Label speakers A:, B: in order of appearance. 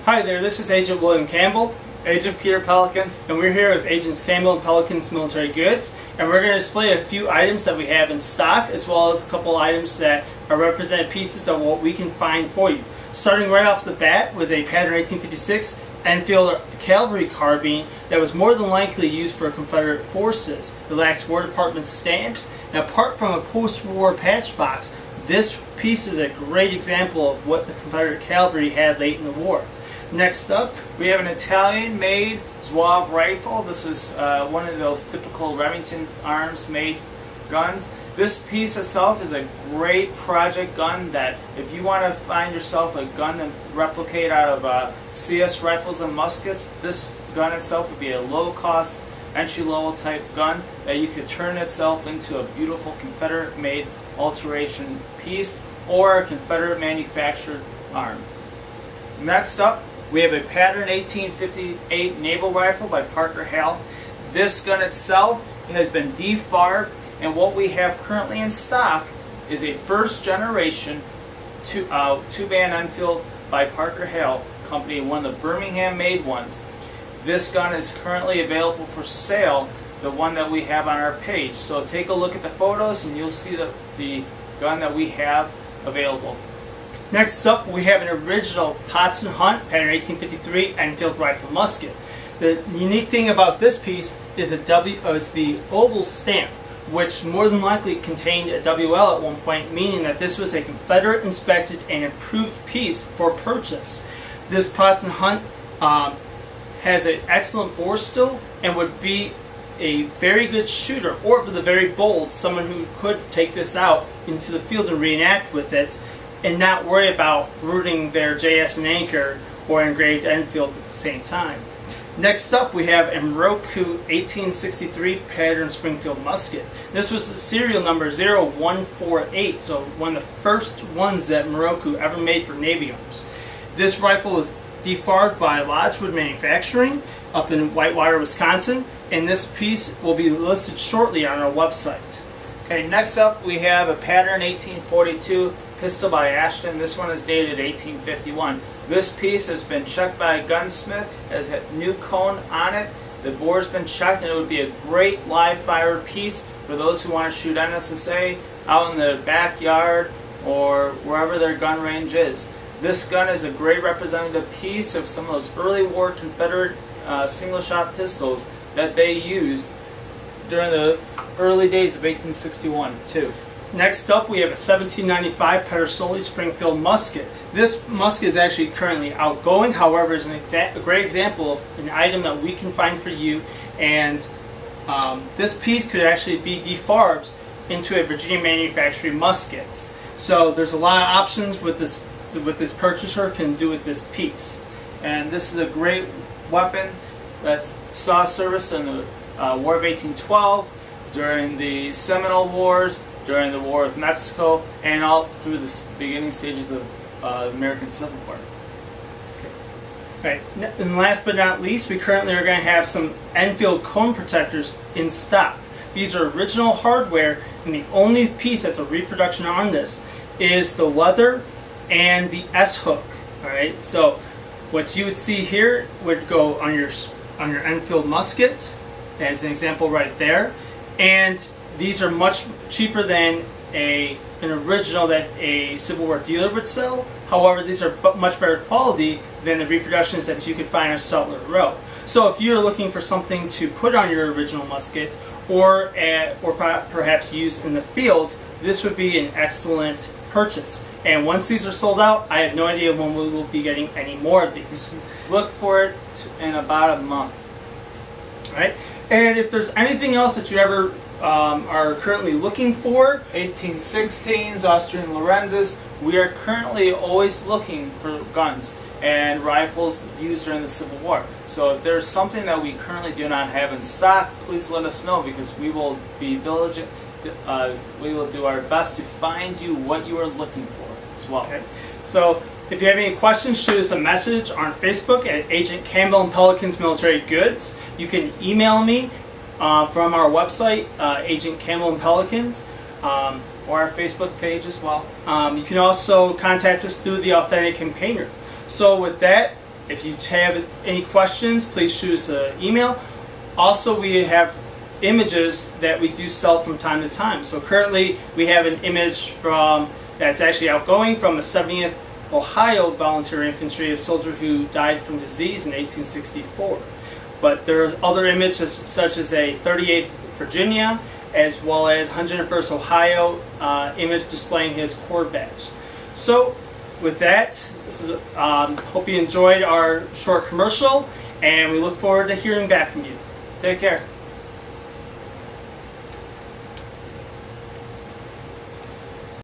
A: Hi there, this is Agent William Campbell,
B: Agent Peter Pelican,
A: and we're here with Agents Campbell and Pelican's Military Goods, and we're going to display a few items that we have in stock, as well as a couple items that are represented pieces of what we can find for you. Starting right off the bat with a pattern 1856 Enfield cavalry carbine that was more than likely used for Confederate forces. It lacks War Department stamps, and apart from a post-war patch box, this piece is a great example of what the Confederate cavalry had late in the war. Next up,
B: we have an Italian-made Swab rifle. This is one of those typical Remington Arms-made guns. This piece itself is a great project gun that if you want to find yourself a gun to replicate out of CS rifles and muskets, this gun itself would be a low-cost, entry-level type gun that you could turn itself into a beautiful Confederate-made alteration piece or a Confederate-manufactured arm. Next up, we have a pattern 1858 Naval rifle by Parker Hale. This gun itself has been defarbed, and what we have currently in stock is a first generation two-band Enfield by Parker Hale Company, one of the Birmingham made ones. This gun is currently available for sale, the one that we have on our page. So take a look at the photos and you'll see the gun that we have available.
A: Next up, we have an original Toxin Hunt pattern 1853 Enfield rifle musket. The unique thing about this piece is the oval stamp, which more than likely contained a WL at one point, meaning that this was a Confederate inspected and improved piece for purchase. This Toxin Hunt has an excellent bore still and would be a very good shooter, or for the very bold, someone who could take this out into the field and reenact with it and not worry about rooting their JS and anchor or engraved Enfield at the same time. Next up, we have a Muroku 1863 pattern Springfield musket. This was serial number 0148, so one of the first ones that Muroku ever made for Navy arms. This rifle was defarbed by Lodgewood Manufacturing up in Whitewater, Wisconsin, and this piece will be listed shortly on our website.
B: Okay, next up we have a pattern 1842 pistol by Ashland. This one is dated 1851. This piece has been checked by a gunsmith, has a new cone on it. The bore's been checked, and it would be a great live fire piece for those who want to shoot NSSA out in the backyard or wherever their gun range is. This gun is a great representative piece of some of those early war Confederate single-shot pistols that they used during the early days of 1861 too.
A: Next up, we have a 1795 Soli Springfield musket. This musket is actually currently outgoing, however, is a great example of an item that we can find for you, and this piece could actually be defarbed into a Virginia manufacturing musket. So there's a lot of options with this purchaser can do with this piece. And this is a great weapon that saw service in the War of 1812, during the Seminole Wars, during the War with Mexico, and all through the beginning stages of the American Civil War. Okay. Right. And last but not least, we currently are going to have some Enfield cone protectors in stock. These are original hardware, and the only piece that's a reproduction on this is the leather and the S-hook. All right. So what you would see here would go on your Enfield musket, as an example right there, and these are much cheaper than an original that a Civil War dealer would sell. However, these are much better quality than the reproductions that you could find on Sutler Row. So if you're looking for something to put on your original musket or perhaps use in the field, this would be an excellent purchase. And once these are sold out, I have no idea when we will be getting any more of these.
B: Look for it in about a month.
A: All right. And if there's anything else that you ever are currently looking for,
B: 1816s, Austrian Lorenzes, we are currently always looking for guns and rifles used during the Civil War. So if there's something that we currently do not have in stock, please let us know, because we will be diligent. We will do our best to find you what you are looking for as well.
A: Okay. So if you have any questions, shoot us a message on Facebook at Agent Campbell and Pelican's Military Goods. You can email me from our website, Agent Campbell and Pelicans,
B: or our Facebook page as well.
A: You can also contact us through the Authentic Campaigner. So with that, If you have any questions, please shoot us an email. Also, we have images that we do sell from time to time. So currently we have an image that's actually outgoing from a 70th Ohio Volunteer Infantry, a soldier who died from disease in 1864. But there are other images such as a 38th Virginia, as well as 101st Ohio image displaying his Corps badge. So with that, hope you enjoyed our short commercial, and we look forward to hearing back from you.
B: Take care.